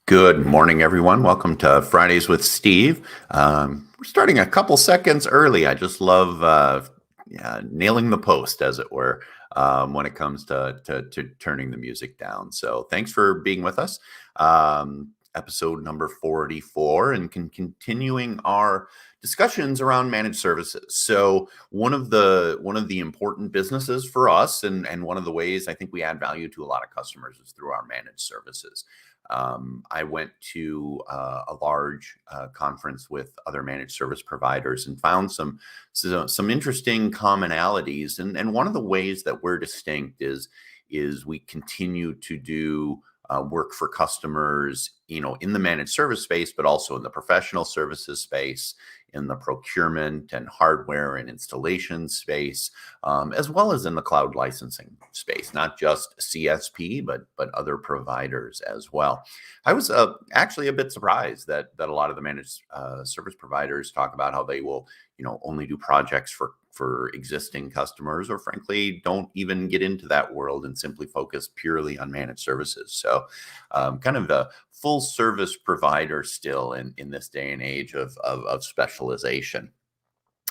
Good morning, everyone. Welcome to Fridays with Steve. We're starting a couple seconds early. I just love nailing the post, as it were, when it comes to turning the music down. So thanks for being with us. Episode number 44, and continuing our discussions around managed services. So one of the important businesses for us, and one of the ways I think we add value to a lot of customers is through our managed services. I went to a large conference with other managed service providers and found some interesting commonalities. And one of the ways that we're distinct is we continue to do work for customers, in the managed service space, but also in the professional services space, in the procurement and hardware and installation space, as well as in the cloud licensing space, not just CSP, but other providers as well. I was actually a bit surprised that a lot of the managed service providers talk about how they will, only do projects for existing customers, or frankly, don't even get into that world and simply focus purely on managed services. So, kind of a full service provider still in this day and age of specialization.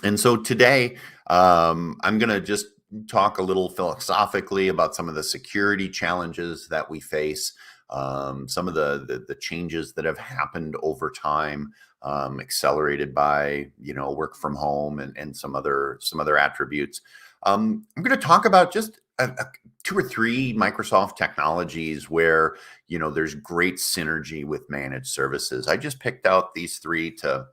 And so today, I'm going to just talk a little philosophically about some of the security challenges that we face, some of the changes that have happened over time, accelerated by work from home and some other attributes. I'm going to talk about just two or three Microsoft technologies where there's great synergy with managed services. I just picked out these three to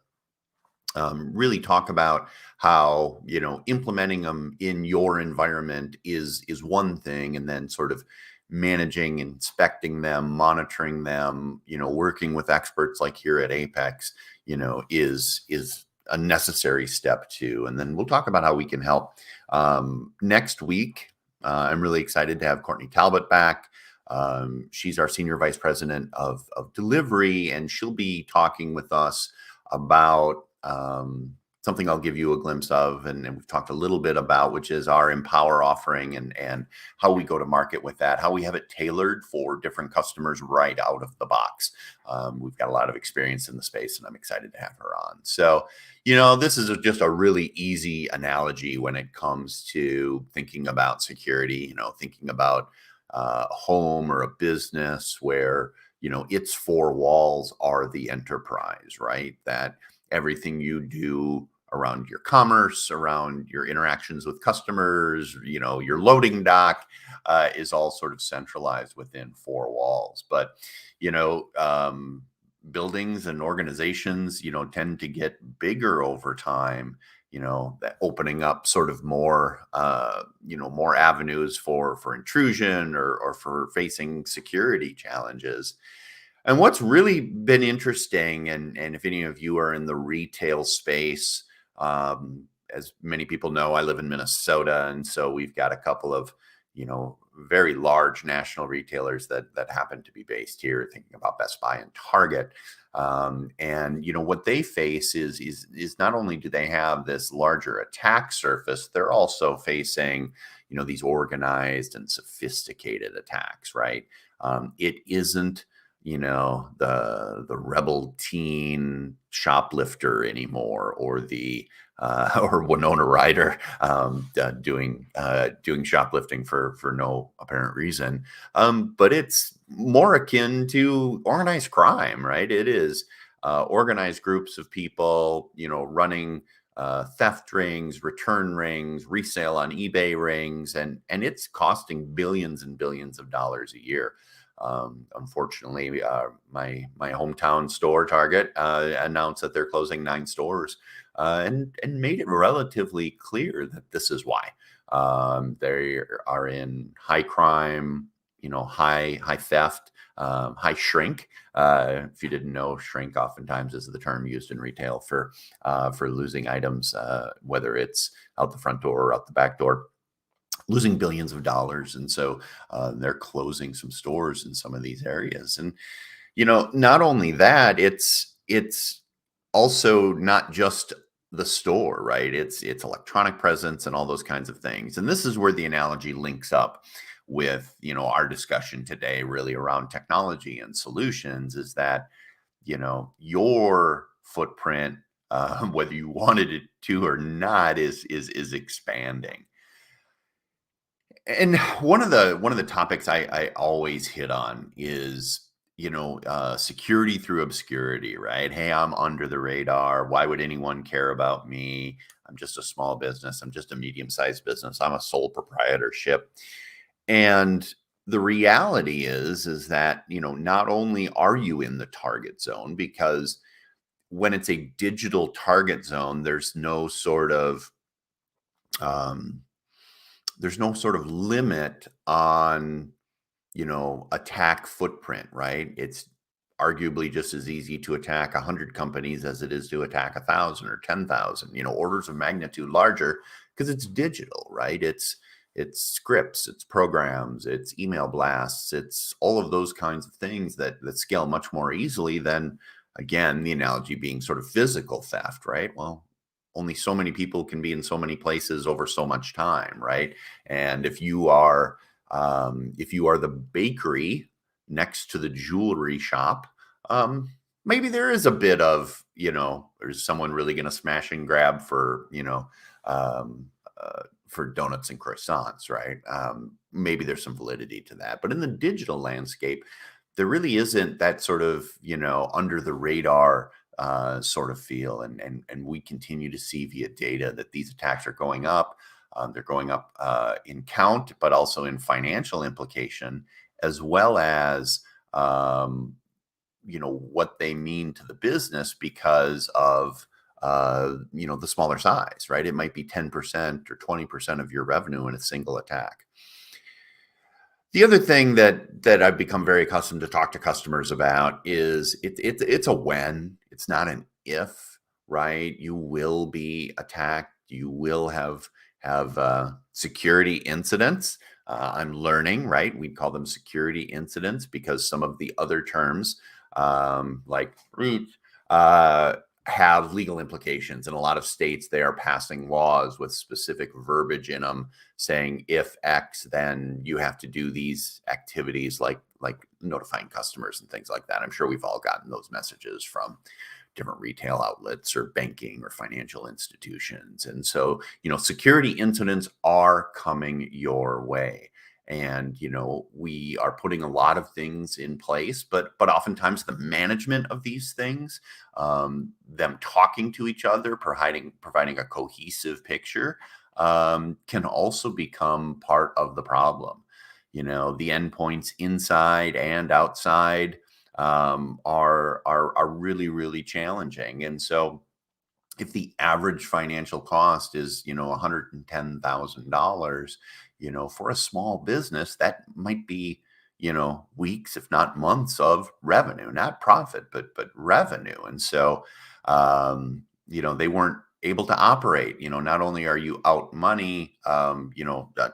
really talk about how implementing them in your environment is one thing, and then sort of managing, inspecting them, monitoring them, working with experts like here at Apex, is a necessary step too. And then we'll talk about how we can help. Next week, I'm really excited to have Courtney Talbot back. She's our Senior Vice President of Delivery, and she'll be talking with us about something I'll give you a glimpse of, and we've talked a little bit about, which is our Empower offering and how we go to market with that, how we have it tailored for different customers right out of the box. We've got a lot of experience in the space, and I'm excited to have her on. So, this is just a really easy analogy when it comes to thinking about security, thinking about a home or a business where, its four walls are the enterprise, right? That everything you do around your commerce, around your interactions with customers, your loading dock, is all sort of centralized within four walls. But, buildings and organizations, tend to get bigger over time, that opening up sort of more, more avenues for intrusion or for facing security challenges. And what's really been interesting, and if any of you are in the retail space, as many people know, I live in Minnesota, and so we've got a couple of, very large national retailers that happen to be based here. Thinking about Best Buy and Target, and what they face is not only do they have this larger attack surface, they're also facing these organized and sophisticated attacks. Right? It isn't the rebel teen shoplifter anymore, or the or Winona Ryder doing shoplifting for no apparent reason. But it's more akin to organized crime, right? It is organized groups of people, running theft rings, return rings, resale on eBay rings, and it's costing billions and billions of dollars a year. Unfortunately, my hometown store, Target, announced that they're closing 9 stores, and made it relatively clear that this is why. They are in high crime, high theft, high shrink. If you didn't know, shrink oftentimes is the term used in retail for losing items, whether it's out the front door or out the back door, losing billions of dollars. And so they're closing some stores in some of these areas. And, not only that, it's also not just the store, right? It's electronic presence and all those kinds of things. And this is where the analogy links up with, our discussion today really around technology and solutions is that, your footprint, whether you wanted it to or not, is expanding. And one of the topics I always hit on is, security through obscurity, right? Hey, I'm under the radar. Why would anyone care about me? I'm just a small business. I'm just a medium-sized business. I'm a sole proprietorship. And the reality is that, not only are you in the target zone, because when it's a digital target zone, um, there's no sort of limit on, attack footprint, right? It's arguably just as easy to attack 100 companies as it is to attack 1,000 or 10,000, orders of magnitude larger, because it's digital, right? It's scripts, it's programs, it's email blasts, it's all of those kinds of things that scale much more easily than, again, the analogy being sort of physical theft, right? Well, only so many people can be in so many places over so much time, right? And if you are the bakery next to the jewelry shop, um, maybe there is a bit of, is someone really going to smash and grab um, for donuts and croissants, right? Maybe there's some validity to that. But in the digital landscape, there really isn't that sort of, under the radar sort of feel. And we continue to see via data that these attacks are going up. They're going up in count, but also in financial implication, as well as what they mean to the business because of the smaller size, right? It might be 10% or 20% of your revenue in a single attack. The other thing that I've become very accustomed to talk to customers about is it's a when, it's not an if, right? You will be attacked. You will have security incidents. I'm learning, right? We call them security incidents because some of the other terms, like root, have legal implications. In a lot of states, they are passing laws with specific verbiage in them saying if X, then you have to do these activities like notifying customers and things like that. I'm sure we've all gotten those messages from different retail outlets or banking or financial institutions. And so, security incidents are coming your way. And, we are putting a lot of things in place, but oftentimes the management of these things, them talking to each other, providing a cohesive picture, can also become part of the problem. The endpoints inside and outside are really, really challenging. And so if the average financial cost is, $110,000, for a small business, that might be, weeks, if not months of revenue, not profit, but revenue. And so, they weren't able to operate. Not only are you out money,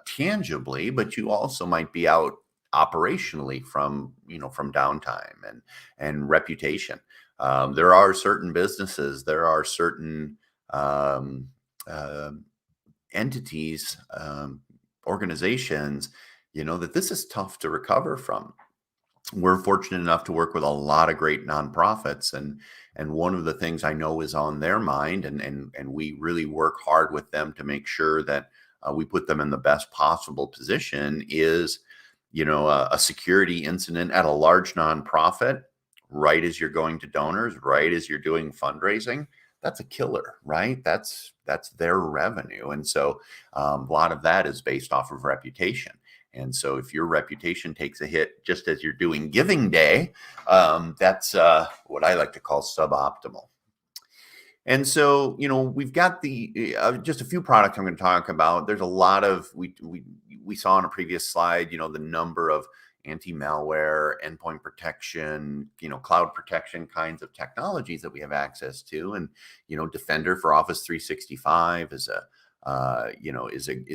tangibly, but you also might be out operationally from downtime and reputation. There are certain businesses, there are certain um, uh, entities, organizations, that this is tough to recover from. We're fortunate enough to work with a lot of great nonprofits, and one of the things I know is on their mind, and we really work hard with them to make sure that we put them in the best possible position is, a security incident at a large nonprofit, right as you're going to donors, right as you're doing fundraising. That's a killer, right? That's their revenue. And so a lot of that is based off of reputation. And so if your reputation takes a hit just as you're doing Giving Day, that's what I like to call suboptimal. And so, we've got the just a few products I'm going to talk about. There's a lot of we saw on a previous slide, the number of anti-malware, endpoint protection, cloud protection kinds of technologies that we have access to, and Defender for Office 365 is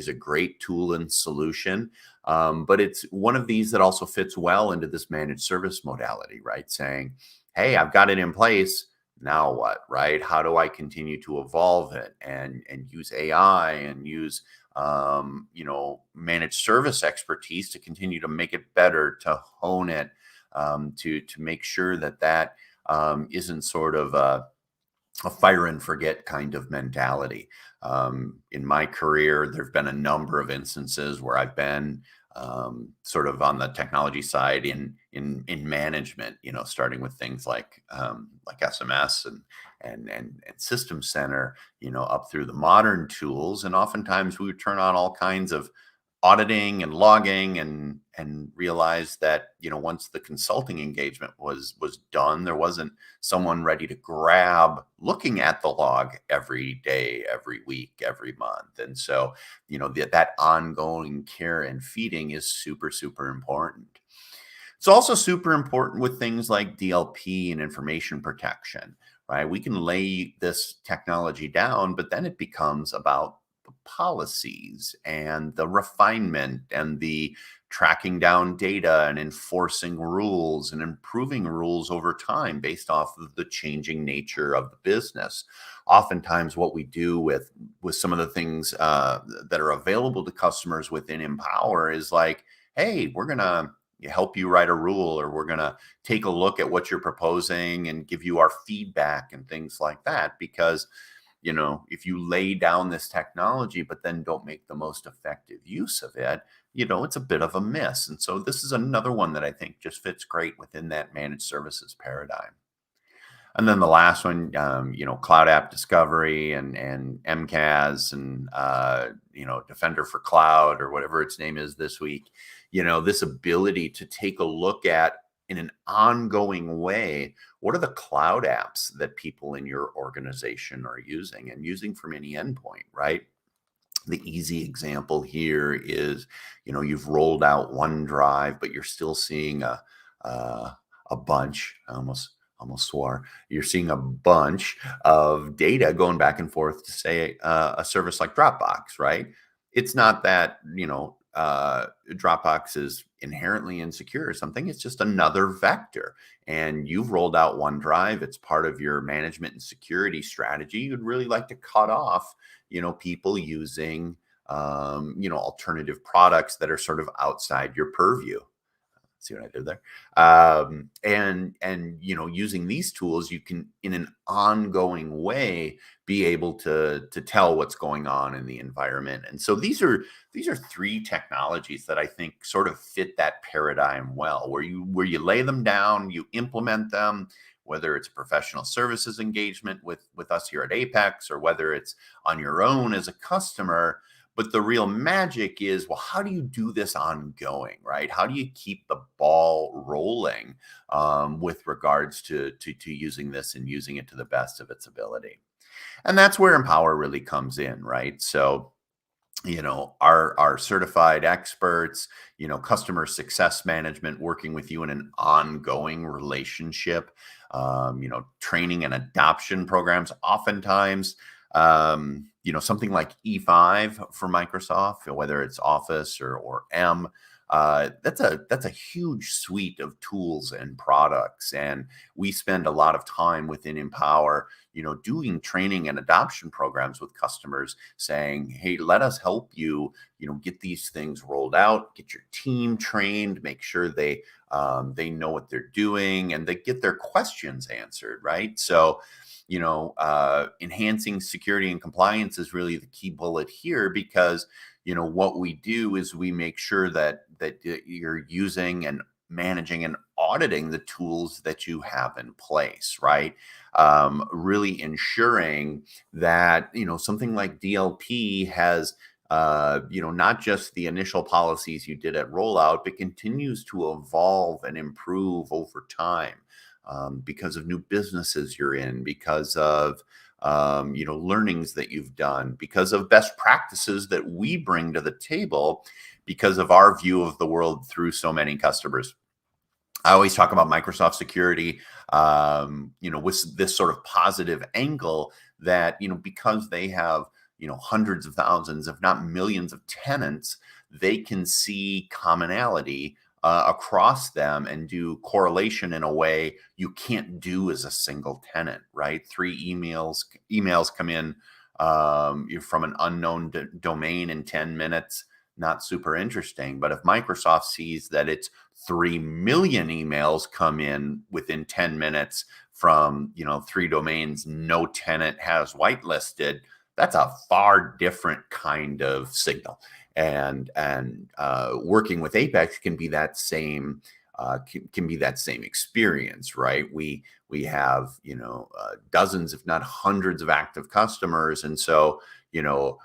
a great tool and solution. But it's one of these that also fits well into this managed service modality, right? Saying, hey, I've got it in place. Now what, right? How do I continue to evolve it and use AI and use managed service expertise to continue to make it better, to hone it, to make sure that isn't sort of a fire and forget kind of mentality. In my career, there have been a number of instances where I've been sort of on the technology side in management. Starting with things like SMS and System Center, up through the modern tools, and oftentimes we would turn on all kinds of auditing and logging and realized that once the consulting engagement was done, there wasn't someone ready to grab looking at the log every day, every week, every month. And so that ongoing care and feeding is super, super important. It's also super important with things like DLP and information protection, right? We can lay this technology down, but then it becomes about the policies and the refinement and the tracking down data and enforcing rules and improving rules over time based off of the changing nature of the business. Oftentimes what we do with some of the things that are available to customers within Empower is like, hey, we're going to help you write a rule, or we're going to take a look at what you're proposing and give you our feedback and things like that. Because if you lay down this technology, but then don't make the most effective use of it, it's a bit of a miss. And so this is another one that I think just fits great within that managed services paradigm. And then the last one, cloud app discovery and MCAS and, Defender for Cloud, or whatever its name is this week, this ability to take a look at, in an ongoing way, what are the cloud apps that people in your organization are using and using from any endpoint, right? The easy example here is, you've rolled out OneDrive, but you're still seeing a bunch. I almost swore. You're seeing a bunch of data going back and forth to, say, a service like Dropbox, right? It's not that Dropbox is inherently insecure or something. It's just another vector. And you've rolled out OneDrive. It's part of your management and security strategy. You'd really like to cut off, people using, alternative products that are sort of outside your purview. See what I did there? And using these tools, you can, in an ongoing way, be able to tell what's going on in the environment. And so these are three technologies that I think sort of fit that paradigm well, where you lay them down, you implement them, whether it's a professional services engagement with us here at Apex, or whether it's on your own as a customer. But the real magic is, well, how do you do this ongoing, right? How do you keep the ball rolling with regards to using this and using it to the best of its ability? And that's where Empower really comes in, right? So, our certified experts, customer success management, working with you in an ongoing relationship, training and adoption programs, oftentimes, something like E5 for Microsoft, whether it's Office or M, that's a huge suite of tools and products. And we spend a lot of time within Empower, doing training and adoption programs with customers, saying, hey, let us help you, get these things rolled out, get your team trained, make sure they know what they're doing, and they get their questions answered, right? So, enhancing security and compliance is really the key bullet here, because, what we do is we make sure that you're using and managing and auditing the tools that you have in place, right? Really ensuring that, something like DLP has, not just the initial policies you did at rollout, but continues to evolve and improve over time. Because of new businesses you're in, because of learnings that you've done, because of best practices that we bring to the table, because of our view of the world through so many customers. I always talk about Microsoft security, with this sort of positive angle that, because they have, hundreds of thousands, if not millions of tenants, they can see commonality across them and do correlation in a way you can't do as a single tenant, right? 3 emails come in from an unknown domain in 10 minutes, not super interesting. But if Microsoft sees that it's 3 million emails come in within 10 minutes from, 3 domains no tenant has whitelisted, that's a far different kind of signal. And working with Apex can be that same can be that same experience, right? We have dozens, if not hundreds, of active customers, and so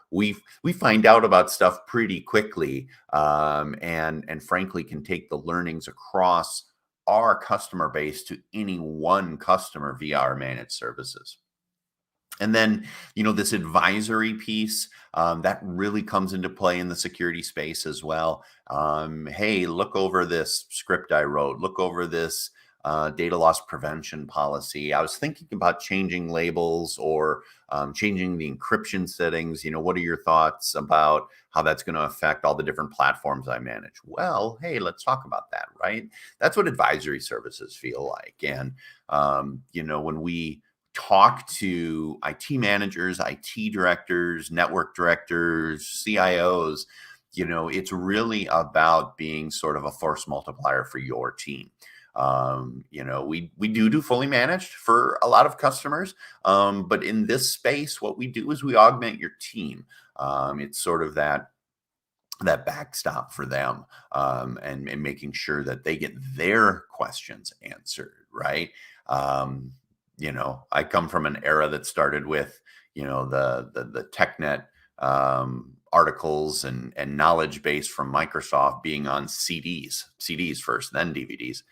we find out about stuff pretty quickly, and frankly can take the learnings across our customer base to any one customer via our managed services. And then, this advisory piece, that really comes into play in the security space as well. Hey, look over this script I wrote. Look over this data loss prevention policy. I was thinking about changing labels or changing the encryption settings. What are your thoughts about how that's going to affect all the different platforms I manage? Well, hey, let's talk about that, right? That's what advisory services feel like. And, when we talk to IT managers, IT directors, network directors, CIOs, it's really about being sort of a force multiplier for your team. We do fully managed for a lot of customers, but in this space, what we do is we augment your team. It's sort of that backstop for them, and making sure that they get their questions answered, right? I come from an era that started with, the TechNet articles and knowledge base from Microsoft being on CDs first, then DVDs.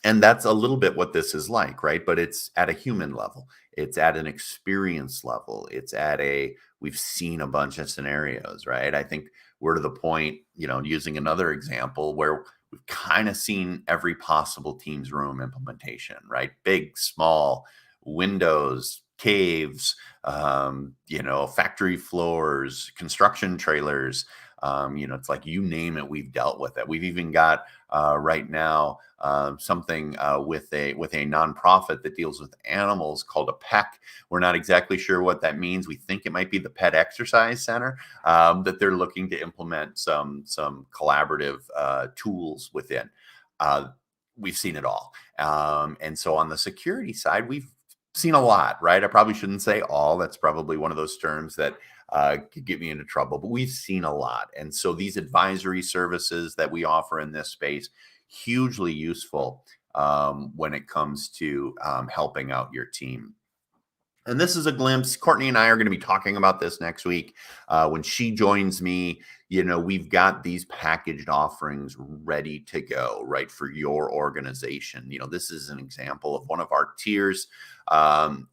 And that's a little bit what this is like, right? But it's at a human level. It's at an experience level. We've seen a bunch of scenarios, right? I think we're to the point, using another example where we've kind of seen every possible Teams Room implementation, right? Big, small, Windows, caves, factory floors, construction trailers. It's like you name it, we've dealt with it. We've even got right now something with a nonprofit that deals with animals called a PEC. We're not exactly sure what that means. We think it might be the Pet Exercise Center, that they're looking to implement some collaborative tools within. We've seen it all, and so on the security side, we've seen a lot, right? I probably shouldn't say all. That's probably one of those terms that could get me into trouble, but we've seen a lot. And so these advisory services that we offer in this space, hugely useful when it comes to helping out your team. And this is a glimpse. Courtney and I are going to be talking about this next week. When she joins me, we've got these packaged offerings ready to go, right, for your organization. This is an example of one of our tiers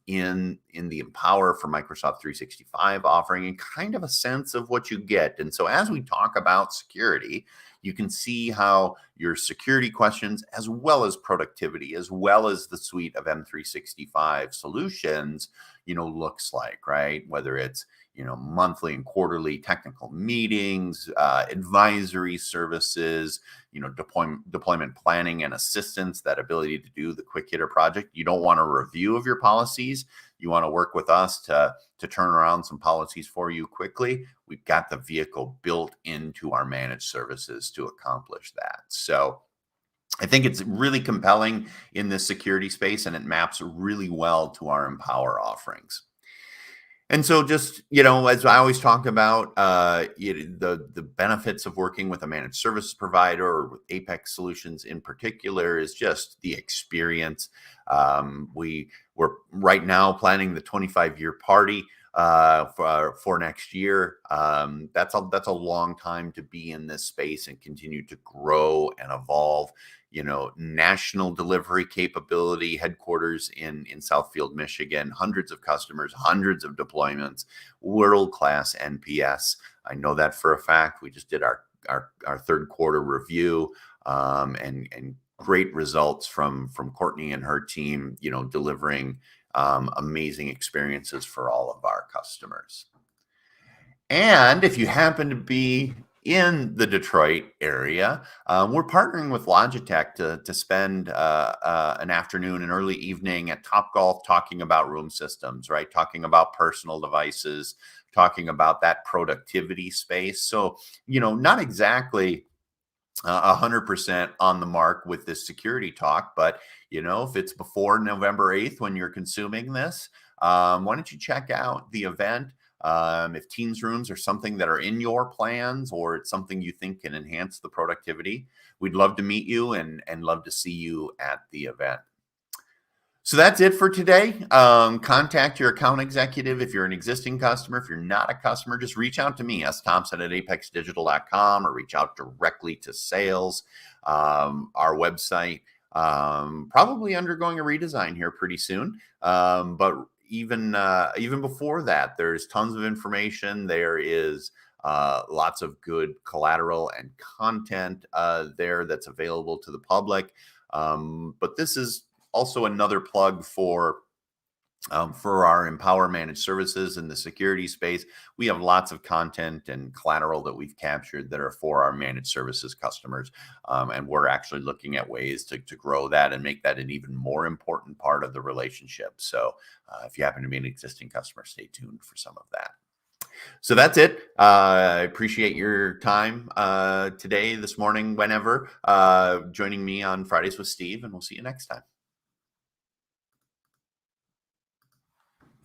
in the Empower for Microsoft 365 offering, and kind of a sense of what you get. And so as we talk about security, you can see how your security questions, as well as productivity, as well as the suite of M365 solutions, looks like, right? Whether it's, monthly and quarterly technical meetings, advisory services, deployment planning and assistance, that ability to do the quick hitter project. You don't want a review of your policies. You want to work with us to turn around some policies for you quickly. We've got the vehicle built into our managed services to accomplish that. So I think it's really compelling in this security space, and it maps really well to our Empower offerings. And so just, as I always talk about, the benefits of working with a managed service provider, or with Apex Solutions in particular, is just the experience. We're right now planning the 25-year party for next year. That's a long time to be in this space and continue to grow and evolve. National delivery capability, headquarters in Southfield, Michigan, hundreds of customers, hundreds of deployments, world-class NPS. I know that for a fact. We just did our third quarter review, and great results from Courtney and her team, delivering amazing experiences for all of our customers. And if you happen to be in the Detroit area, we're partnering with Logitech to spend an afternoon and early evening at Topgolf talking about room systems, right? Talking about personal devices, talking about that productivity space. So, not exactly 100% on the mark with this security talk, but if it's before November 8th when you're consuming this, why don't you check out the event? If Teams rooms are something that are in your plans, or it's something you think can enhance the productivity, we'd love to meet you and love to see you at the event. So that's it for today. Contact your account executive if you're an existing customer. If you're not a customer, just reach out to me, sthompson@apexdigital.com, or reach out directly to sales. Our website probably undergoing a redesign here pretty soon. But even before that, there's tons of information. There is lots of good collateral and content there that's available to the public. But this is also another plug for our Empower Managed Services in the security space. We have lots of content and collateral that we've captured that are for our managed services customers. And we're actually looking at ways to grow that and make that an even more important part of the relationship. So if you happen to be an existing customer, stay tuned for some of that. So that's it. I appreciate your time today, this morning, whenever, joining me on Fridays with Steve, and we'll see you next time.